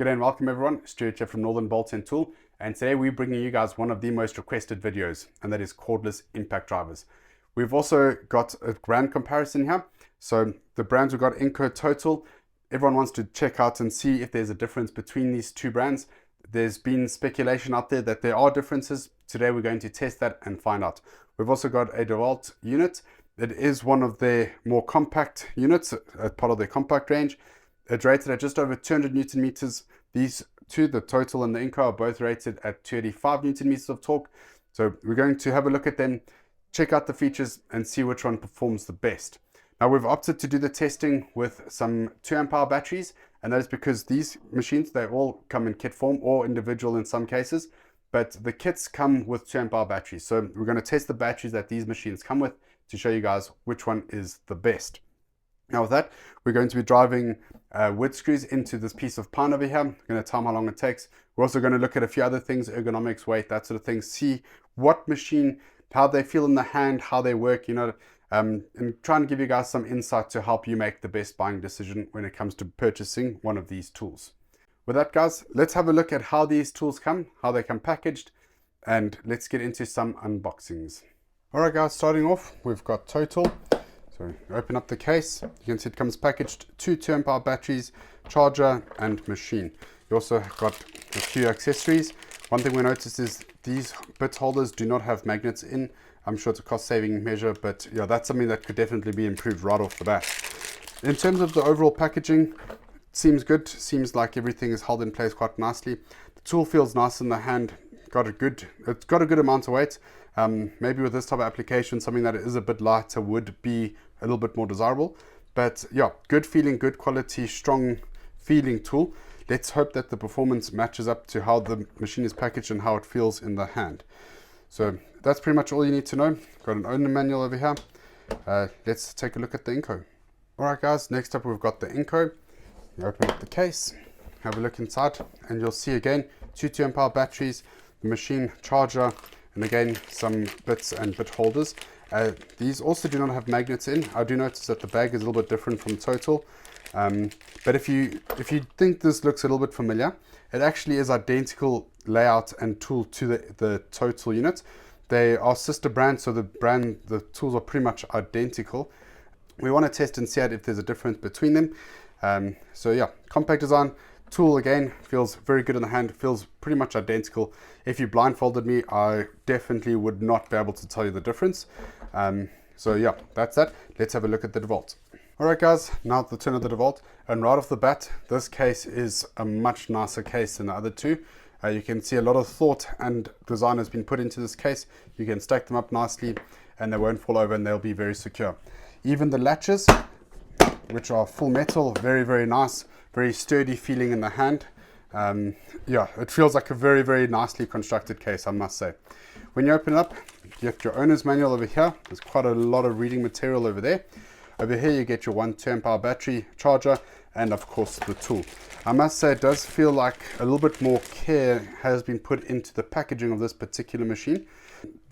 G'day and welcome everyone, Stuart here from Northern Bolt & Tool, and today we're bringing you guys one of the most requested videos, and that is cordless impact drivers. We've also got a brand comparison here. So the brands we've got Ingco and Total. Everyone wants to check out and see if there's a difference between these two brands. There's been speculation out there that there are differences. Today we're going to test that and find out. We've also got a DeWalt unit. It is one of their more compact units, as part of their compact range. It's rated at just over 200 Newton meters. These two, the Total and the Ingco, are both rated at 285 Newton meters of torque. So we're going to have a look at them, check out the features and see which one performs the best. Now we've opted to do the testing with some 2 amp hour batteries, and that is because these machines, they all come in kit form or individual in some cases, but the kits come with 2 amp hour batteries. So we're going to test the batteries that these machines come with to show you guys which one is the best. Now with that, we're going to be driving wood screws into this piece of pine over here. I'm going to tell them how long it takes. We're also going to look at a few other things, ergonomics, weight, that sort of thing, see what machine, how they feel in the hand, how they work, and try and give you guys some insight to help you make the best buying decision when it comes to purchasing one of these tools. With that, guys, let's have a look at how these tools come, how they come packaged, and let's get into some unboxings. All right, guys, starting off, we've got Total. So open up the case. You can see it comes packaged 2 amp hour batteries, charger, and machine. You also got a few accessories. One thing we noticed is these bit holders do not have magnets in. I'm sure it's a cost saving measure, but yeah, that's something that could definitely be improved right off the bat. In terms of the overall packaging, seems good. Seems like everything is held in place quite nicely. The tool feels nice in the hand. It's got a good amount of weight. Maybe with this type of application, something that is a bit lighter would be a little bit more desirable. But yeah, good feeling, good quality, strong feeling tool. Let's hope that the performance matches up to how the machine is packaged and how it feels in the hand. So that's pretty much all you need to know. Got an owner manual over here. Let's take a look at the Ingco. Alright guys, next up we've got the Ingco. You open up the case, have a look inside, and you'll see again 2 amp hour batteries, the machine, charger, and again some bits and bit holders. These also do not have magnets in. I do notice that the bag is a little bit different from Total, but if you think this looks a little bit familiar, it actually is identical layout and tool to the Total unit. They are sister brands, so the tools are pretty much identical. We want to test and see if there's a difference between them. So yeah, compact design. Tool again feels very good in the hand, feels pretty much identical. If you blindfolded me, I definitely would not be able to tell you the difference. So yeah, that's that. Let's have a look at the DeWalt. Alright guys, now the turn of the DeWalt, and right off the bat, this case is a much nicer case than the other two. You can see a lot of thought and design has been put into this case. You can stack them up nicely and they won't fall over and they'll be very secure. Even the latches, which are full metal, very, very nice. Very sturdy feeling in the hand. Yeah, it feels like a very, very nicely constructed case, I must say. When you open it up, you get your owner's manual over here. There's quite a lot of reading material over there. Over here you get your 2 amp hour battery, charger, and of course the tool. I must say it does feel like a little bit more care has been put into the packaging of this particular machine.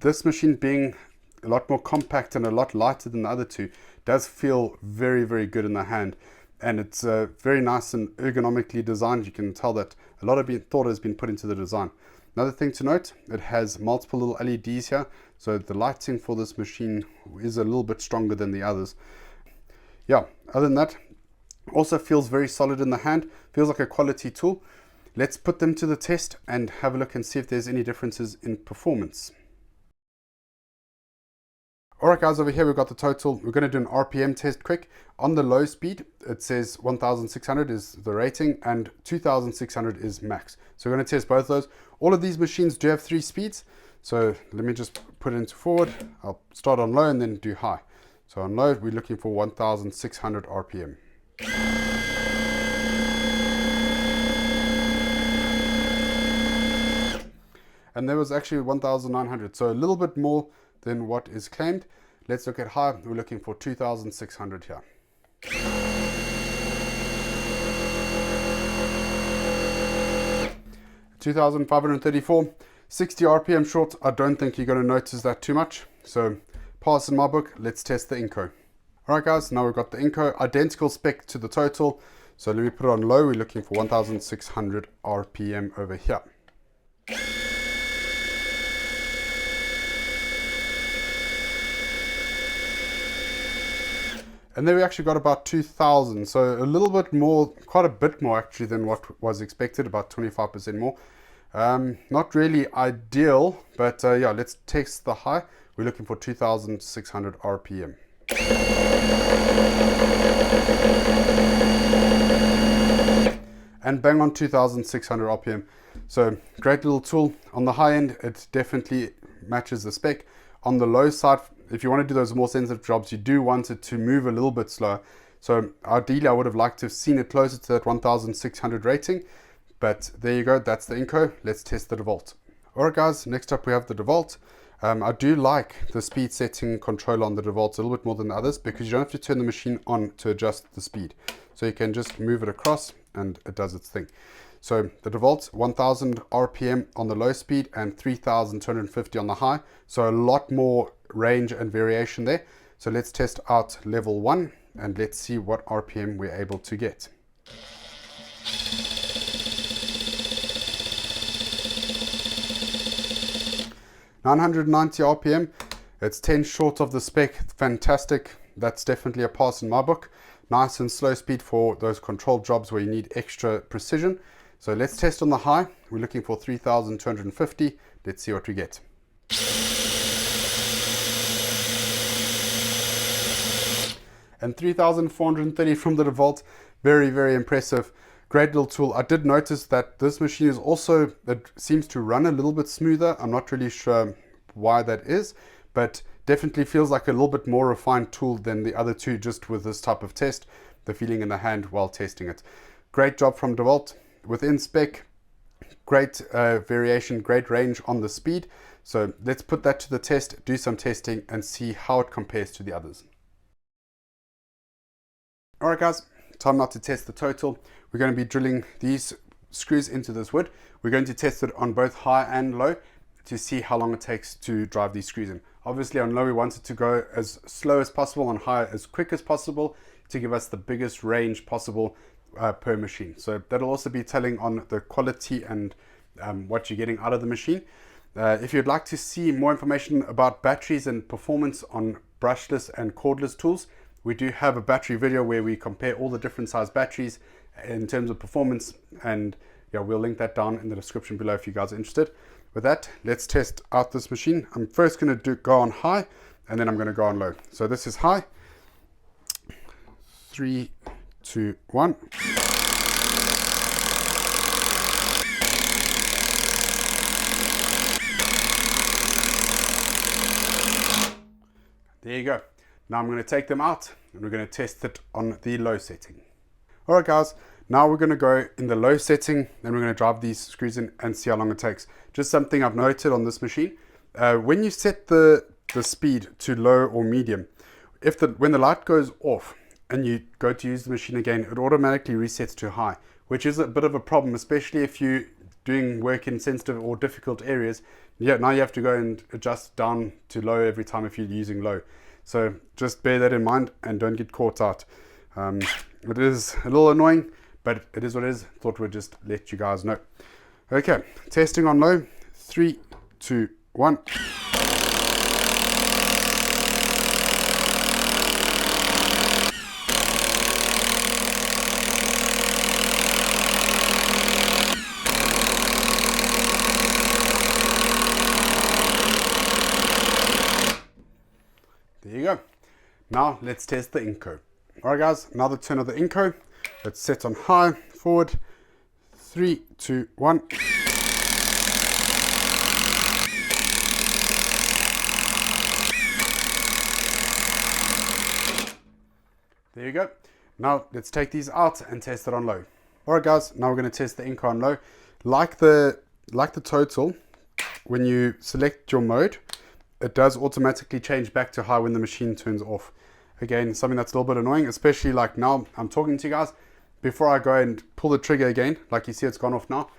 This machine being a lot more compact and a lot lighter than the other two does feel very, very good in the hand. And it's very nice and ergonomically designed. You can tell that a lot of thought has been put into the design. Another thing to note, it has multiple little LEDs here, so the lighting for this machine is a little bit stronger than the others. Yeah, other than that, also feels very solid in the hand, feels like a quality tool. Let's put them to the test and have a look and see if there's any differences in performance. Alright guys, over here we've got the Total. We're going to do an RPM test quick. On the low speed, it says 1600 is the rating and 2600 is max. So we're going to test both those. All of these machines do have 3 speeds. So let me just put it into forward. I'll start on low and then do high. So on low, we're looking for 1600 RPM. And there was actually 1900, so a little bit more than what is claimed. Let's look at high. We're looking for 2600 here. 2534, 60 RPM short. I don't think you're going to notice that too much. So pass in my book. Let's test the Ingco. Alright guys, now we've got the Ingco, identical spec to the Total. So let me put it on low. We're looking for 1600 RPM over here. And then we actually got about 2000, so a little bit more, quite a bit more actually than what was expected, about 25% more. Not really ideal, but yeah, let's test the high. We're looking for 2600 RPM. And bang on 2600 RPM. So great little tool. On the high end, it definitely matches the spec. On the low side, if you want to do those more sensitive jobs, you do want it to move a little bit slower. So ideally, I would have liked to have seen it closer to that 1600 rating. But there you go, that's the Ingco. Let's test the DeWalt. Alright guys, next up we have the DeWalt. I do like the speed setting controller on the DeWalt a little bit more than the others, because you don't have to turn the machine on to adjust the speed. So you can just move it across and it does its thing. So the DeWalt 1000 RPM on the low speed and 3250 on the high. So a lot more range and variation there. So let's test out level 1 and let's see what RPM we're able to get. $990 RPM. It's 10 short of the spec. Fantastic. That's definitely a pass in my book. Nice and slow speed for those controlled jobs where you need extra precision. So let's test on the high. We're looking for 3250. Let's see what we get. And 3430 from the DeWalt. Very, very impressive. Great little tool. I did notice that this machine is also, it seems to run a little bit smoother. I'm not really sure why that is, but definitely feels like a little bit more refined tool than the other two, just with this type of test, the feeling in the hand while testing it. Great job from DeWalt. Within spec, great variation, great range on the speed. So let's put that to the test, do some testing and see how it compares to the others. All right guys, time now to test the Total. We're going to be drilling these screws into this wood. We're going to test it on both high and low to see how long it takes to drive these screws in. Obviously on low we want it to go as slow as possible, on high as quick as possible to give us the biggest range possible per machine. So that'll also be telling on the quality and what you're getting out of the machine. If you'd like to see more information about batteries and performance on brushless and cordless tools, we do have a battery video where we compare all the different size batteries in terms of performance, and yeah, we'll link that down in the description below if you guys are interested. With that, let's test out this machine. I'm first going to go on high and then I'm going to go on low. So this is high. 3, 2, 1. There you go. Now I'm going to take them out and we're going to test it on the low setting. Alright guys, now we're going to go in the low setting and we're going to drive these screws in and see how long it takes. Just something I've noted on this machine. When you set the speed to low or medium, when the light goes off and you go to use the machine again, it automatically resets to high, which is a bit of a problem, especially if you're doing work in sensitive or difficult areas. Yeah, now you have to go and adjust down to low every time if you're using low. So just bear that in mind and don't get caught out. It is a little annoying, but it is what it is. Thought we'd just let you guys know. Okay, testing on low. 3, 2, 1. There you go. Now let's test the Ingco. Alright guys, now the turn of the Ingco. Let's set on high, forward. 3, 2, 1. There you go. Now let's take these out and test it on low. Alright guys, now we're going to test the Ingco on low. Like the Total, when you select your mode, it does automatically change back to high when the machine turns off. Again, something that's a little bit annoying, especially like now I'm talking to you guys. Before I go and pull the trigger again, like you see it's gone off now.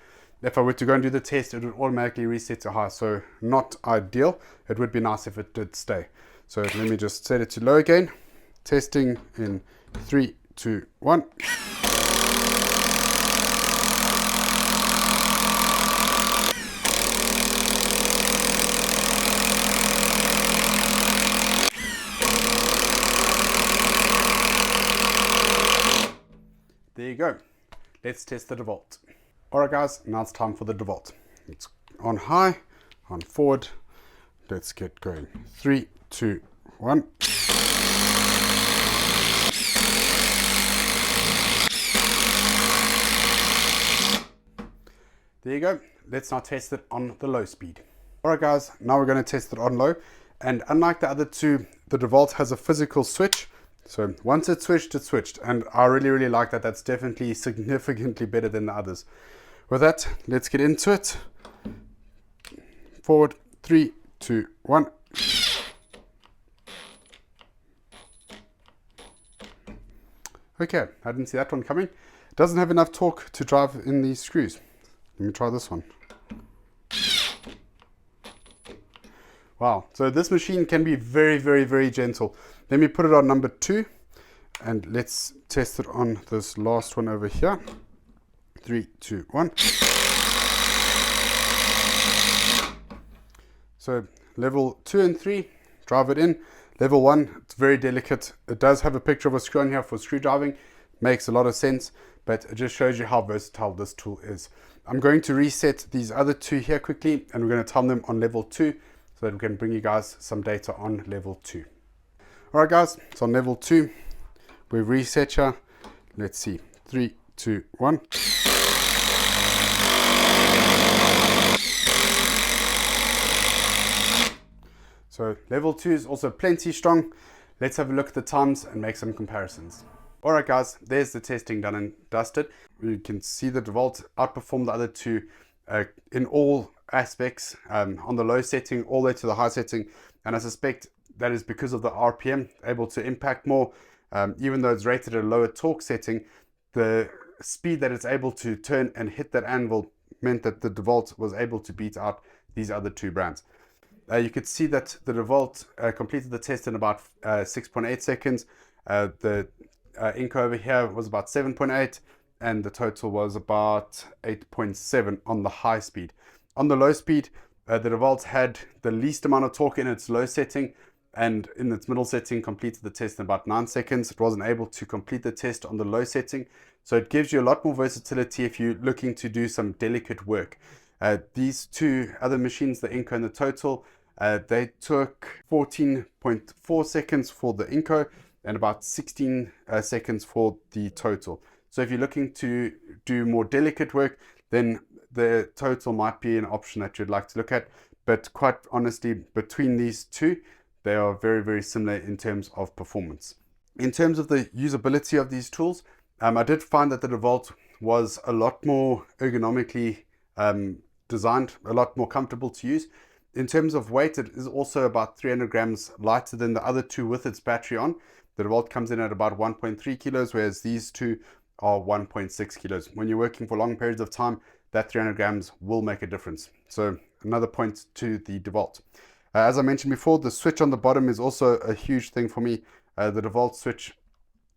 If I were to go and do the test, it would automatically reset to high. So not ideal. It would be nice if it did stay. So let me just set it to low again. Testing in 3, 2, 1. you go. Let's test the DeWalt. Alright guys, now it's time for the DeWalt. It's on high, on forward. Let's get going. 3, 2, 1. There you go. Let's now test it on the low speed. Alright guys, now we're going to test it on low. And unlike the other two, the DeWalt has a physical switch. So once it's switched, it's switched. And I really like that. That's definitely significantly better than the others. With that, let's get into it. Forward, 3, 2, 1. Okay, I didn't see that one coming. It doesn't have enough torque to drive in these screws. Let me try this one. Wow, so this machine can be very gentle. Let me put it on number 2 and let's test it on this last one over here. 3, 2, 1. So level 2 and 3, drive it in. Level 1, it's very delicate. It does have a picture of a screw on here for screw driving. Makes a lot of sense, but it just shows you how versatile this tool is. I'm going to reset these other two here quickly, and we're going to time them on level 2 so that we can bring you guys some data on level 2. Alright guys, so on level 2, we've reset here. Let's see, 3, 2, 1. So level 2 is also plenty strong. Let's have a look at the times and make some comparisons. Alright guys, there's the testing done and dusted. You can see the DeWalt outperformed the other two in all aspects, on the low setting all the way to the high setting, and I suspect that is because of the RPM, able to impact more. Even though it's rated at a lower torque setting, the speed that it's able to turn and hit that anvil meant that the DeWalt was able to beat out these other two brands. You could see that the DeWalt completed the test in about 6.8 seconds. The Ingco over here was about 7.8, and the Total was about 8.7 on the high speed. On the low speed, the DeWalt had the least amount of torque in its low setting, and in its middle setting completed the test in about 9 seconds. It wasn't able to complete the test on the low setting, so it gives you a lot more versatility if you're looking to do some delicate work. These two other machines, the Ingco and the Total, they took 14.4 seconds for the Ingco and about 16 seconds for the Total. So if you're looking to do more delicate work, then the Total might be an option that you'd like to look at. But quite honestly, between these two, they are very similar in terms of performance. In terms of the usability of these tools, I did find that the DeWalt was a lot more ergonomically designed, a lot more comfortable to use. In terms of weight, it is also about 300 grams lighter than the other two with its battery on. The DeWalt comes in at about 1.3 kilos, whereas these two are 1.6 kilos. When you're working for long periods of time, that 300 grams will make a difference. So another point to the DeWalt. As I mentioned before, the switch on the bottom is also a huge thing for me. The DeWalt switch,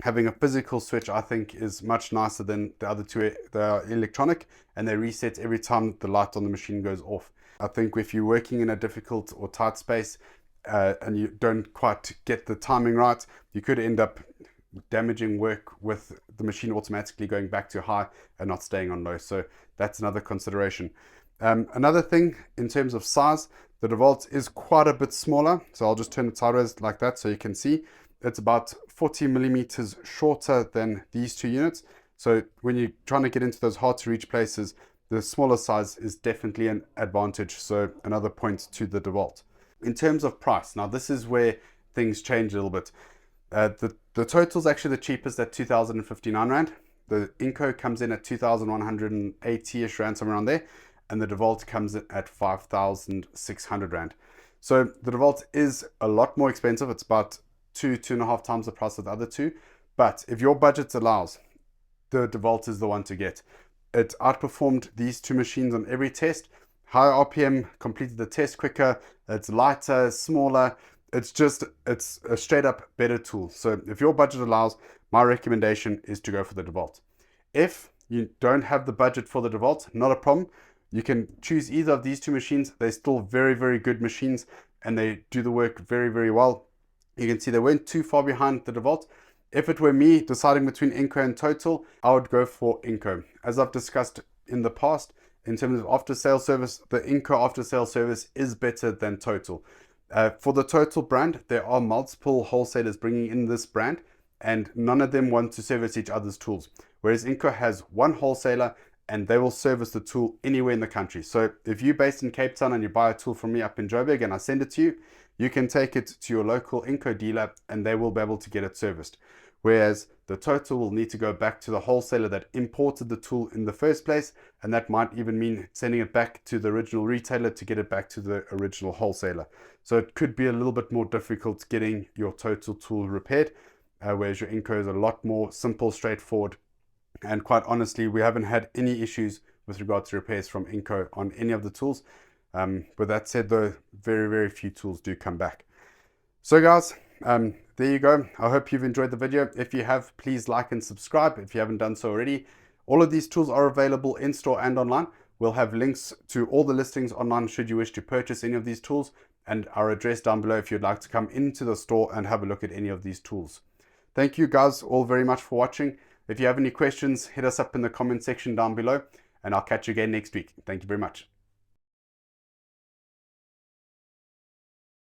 having a physical switch, I think is much nicer than the other two. They are electronic and they reset every time the light on the machine goes off. I think if you're working in a difficult or tight space and you don't quite get the timing right, you could end up damaging work with the machine automatically going back to high and not staying on low. So that's another consideration. Another thing in terms of size, the DeWalt is quite a bit smaller. So I'll just turn it sideways like that so you can see. It's about 40 millimeters shorter than these two units. So when you're trying to get into those hard to reach places, the smaller size is definitely an advantage. So another point to the DeWalt. In terms of price, now this is where things change a little bit. The Total is actually the cheapest at 2,059 Rand. The Ingco comes in at 2,180-ish Rand, somewhere around there. And the DeWalt comes in at 5,600 Rand. So the DeWalt is a lot more expensive. It's about 2.5 times the price of the other two. But if your budget allows, the DeWalt is the one to get. It outperformed these two machines on every test. Higher RPM, completed the test quicker. It's lighter, smaller. It's a straight up better tool. So if your budget allows, my recommendation is to go for the DeWalt. If you don't have the budget for the DeWalt, not a problem. You can choose either of these two machines. They're still very good machines and they do the work very well. You can see they weren't too far behind the DeWalt. If it were me deciding between Ingco and Total, I would go for Ingco. As I've discussed in the past, in terms of after-sale service, the Ingco after-sale service is better than Total. For the Total brand, there are multiple wholesalers bringing in this brand, and none of them want to service each other's tools. Whereas Ingco has one wholesaler, and they will service the tool anywhere in the country. So if you're based in Cape Town and you buy a tool from me up in Joburg and I send it to you, you can take it to your local Ingco dealer and they will be able to get it serviced. Whereas the Total will need to go back to the wholesaler that imported the tool in the first place, and that might even mean sending it back to the original retailer to get it back to the original wholesaler. So it could be a little bit more difficult getting your Total tool repaired, whereas your Ingco is a lot more simple, straightforward. And quite honestly, we haven't had any issues with regard to repairs from Ingco on any of the tools. With that said, though, very, very few tools do come back. So guys, there you go. I hope you've enjoyed the video. If you have, please like and subscribe if you haven't done so already. All of these tools are available in store and online. We'll have links to all the listings online should you wish to purchase any of these tools, and our address down below if you'd like to come into the store and have a look at any of these tools. Thank you guys all very much for watching. If you have any questions, hit us up in the comment section down below, and I'll catch you again next week. Thank you very much.